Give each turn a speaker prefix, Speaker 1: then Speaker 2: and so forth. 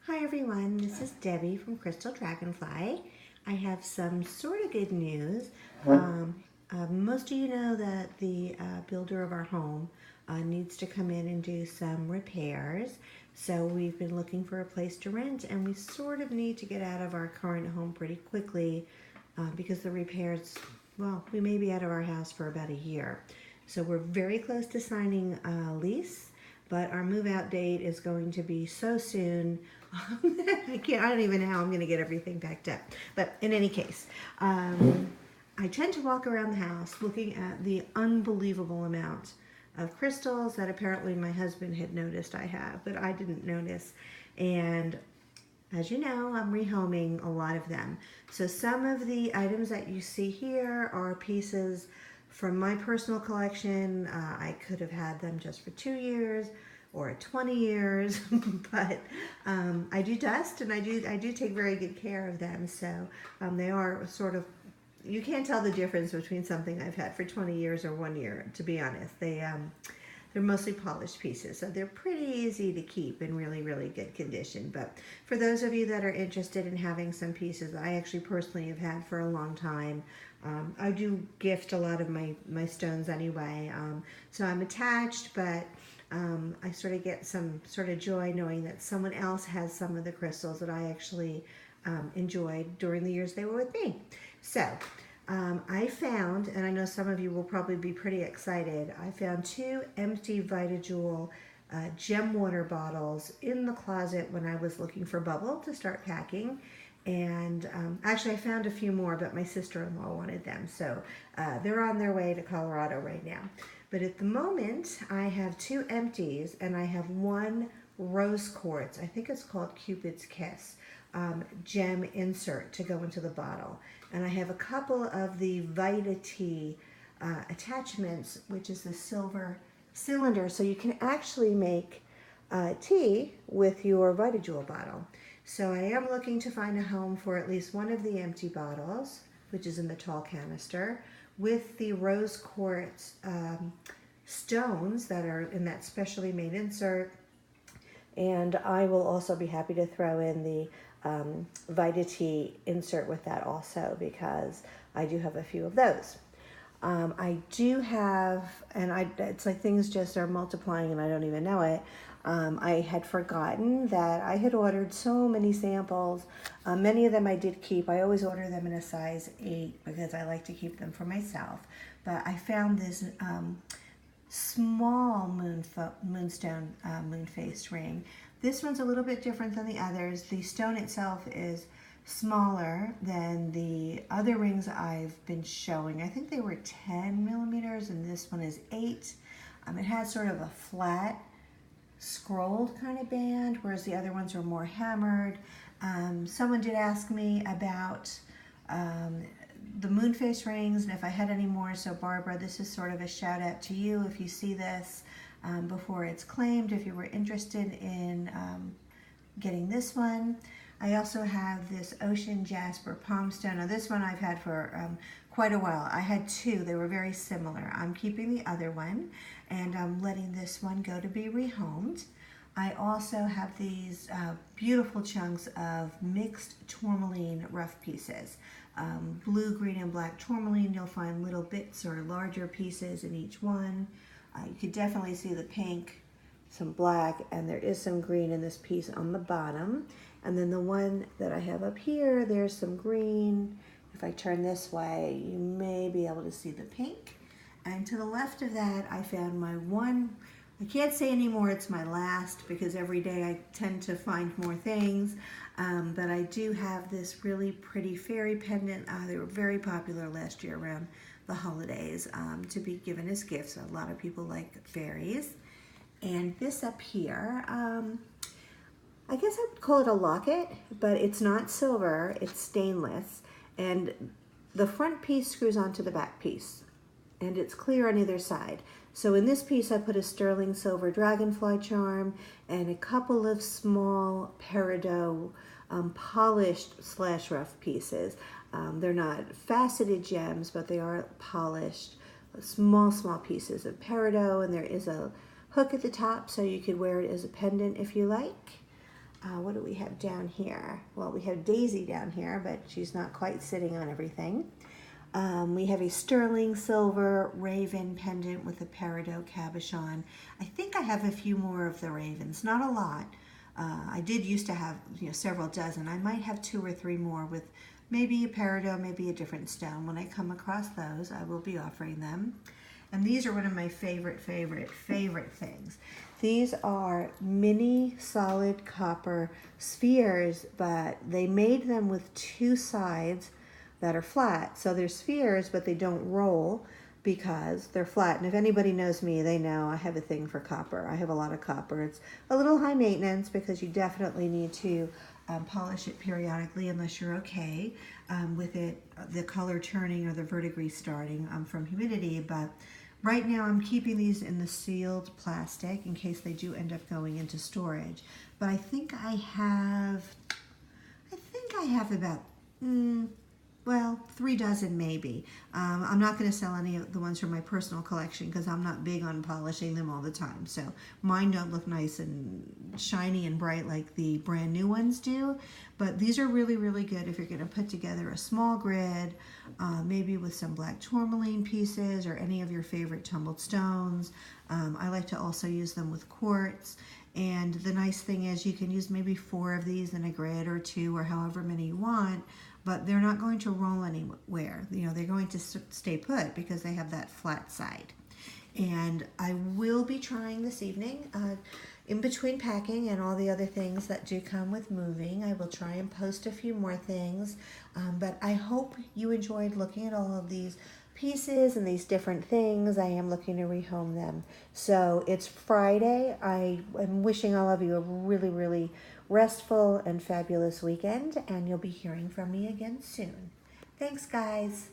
Speaker 1: Hi everyone, this is Debbie from Crystal Dragonfly. I have some sort of good news. Most of you know that the builder of our home needs to come in and do some repairs. So we've been looking for a place to rent, and we sort of need to get out of our current home pretty quickly because the repairs, well, we may be out of our house for about a year. So we're very close to signing a lease, but our move out date is going to be so soon. I don't even know how I'm going to get everything packed up. But in any case, I tend to walk around the house looking at the unbelievable amount of crystals that apparently my husband had noticed I have, but I didn't notice. And as you know, I'm rehoming a lot of them. So some of the items that you see here are pieces from my personal collection. I could have had them just for 2 years or 20 years, but I do dust, and I do take very good care of them. So they are sort of, you can't tell the difference between something I've had for 20 years or 1 year, to be honest. They're mostly polished pieces, so they're pretty easy to keep in really, really good condition. But for those of you that are interested in having some pieces I actually personally have had for a long time, I do gift a lot of my stones anyway. So I'm attached, but I sort of get some sort of joy knowing that someone else has some of the crystals that I actually enjoyed during the years they were with me. So I found, and I know some of you will probably be pretty excited, I found 2 empty Vita gem water bottles in the closet when I was looking for bubble to start packing. And actually I found a few more, but my sister-in-law wanted them. So they're on their way to Colorado right now. But at the moment, I have 2 empties, and I have 1 rose quartz. I think it's called Cupid's Kiss gem insert to go into the bottle. And I have a couple of the Vita Tea attachments, which is the silver cylinder. So you can actually make tea with your Vita Jewel bottle. So I am looking to find a home for at least one of the empty bottles, which is in the tall canister, with the rose quartz stones that are in that specially made insert. And I will also be happy to throw in the Vita Tea insert with that also, because I do have a few of those. I do have, and it's like things just are multiplying and I don't even know it. I had forgotten that I had ordered so many samples. Many of them I did keep. I always order them in a size 8 because I like to keep them for myself. But I found this small moonstone moon-faced ring. This one's a little bit different than the others. The stone itself is smaller than the other rings I've been showing. I think they were 10 millimeters and this one is 8. It has sort of a flat scrolled kind of band, whereas the other ones are more hammered. Someone did ask me about the moon face rings and if I had any more. So Barbara, this is sort of a shout out to you if you see this before it's claimed, if you were interested in getting this one. I also have this ocean jasper palm stone. Now this one I've had for quite a while. I had 2, they were very similar. I'm keeping the other one and I'm letting this one go to be rehomed. I also have these beautiful chunks of mixed tourmaline rough pieces. Blue, green, and black tourmaline. You'll find little bits or larger pieces in each one. You could definitely see the pink, some black, and there is some green in this piece on the bottom. And then the one that I have up here, there's some green. If I turn this way, you may be able to see the pink. And to the left of that, I found my one, I can't say anymore it's my last because every day I tend to find more things. But I do have this really pretty fairy pendant. They were very popular last year around the holidays to be given as gifts. A lot of people like fairies. And this up here, I guess I would call it a locket, but it's not silver, it's stainless. And the front piece screws onto the back piece, and it's clear on either side. So in this piece, I put a sterling silver dragonfly charm and a couple of small peridot polished / rough pieces. They're not faceted gems, but they are polished, small pieces of peridot, and there is a hook at the top so you could wear it as a pendant if you like. What do we have down here? Well, we have Daisy down here, but she's not quite sitting on everything. We have a sterling silver raven pendant with a peridot cabochon. I think I have a few more of the ravens, not a lot. I did used to have several dozen. I might have 2 or 3 more with maybe a peridot, maybe a different stone. When I come across those, I will be offering them. And these are one of my favorite things. These are mini solid copper spheres, but they made them with 2 sides that are flat. So they're spheres, but they don't roll because they're flat. And if anybody knows me, they know I have a thing for copper. I have a lot of copper. It's a little high maintenance because you definitely need to polish it periodically unless you're okay with it, the color turning or the verdigris starting from humidity. But right now I'm keeping these in the sealed plastic in case they do end up going into storage. But I think I have about, well, 3 dozen maybe. I'm not going to sell any of the ones from my personal collection because I'm not big on polishing them all the time. So mine don't look nice and shiny and bright like the brand new ones do. But these are really good if you're going to put together a small grid, maybe with some black tourmaline pieces or any of your favorite tumbled stones. I like to also use them with quartz. And the nice thing is you can use maybe 4 of these in a grid or 2 or however many you want, but they're not going to roll anywhere. They're going to stay put because they have that flat side. And I will be trying this evening, in between packing and all the other things that do come with moving. I will try and post a few more things, but I hope you enjoyed looking at all of these pieces and these different things. I am looking to rehome them. So it's Friday. I am wishing all of you a really restful and fabulous weekend, and you'll be hearing from me again soon. Thanks, guys.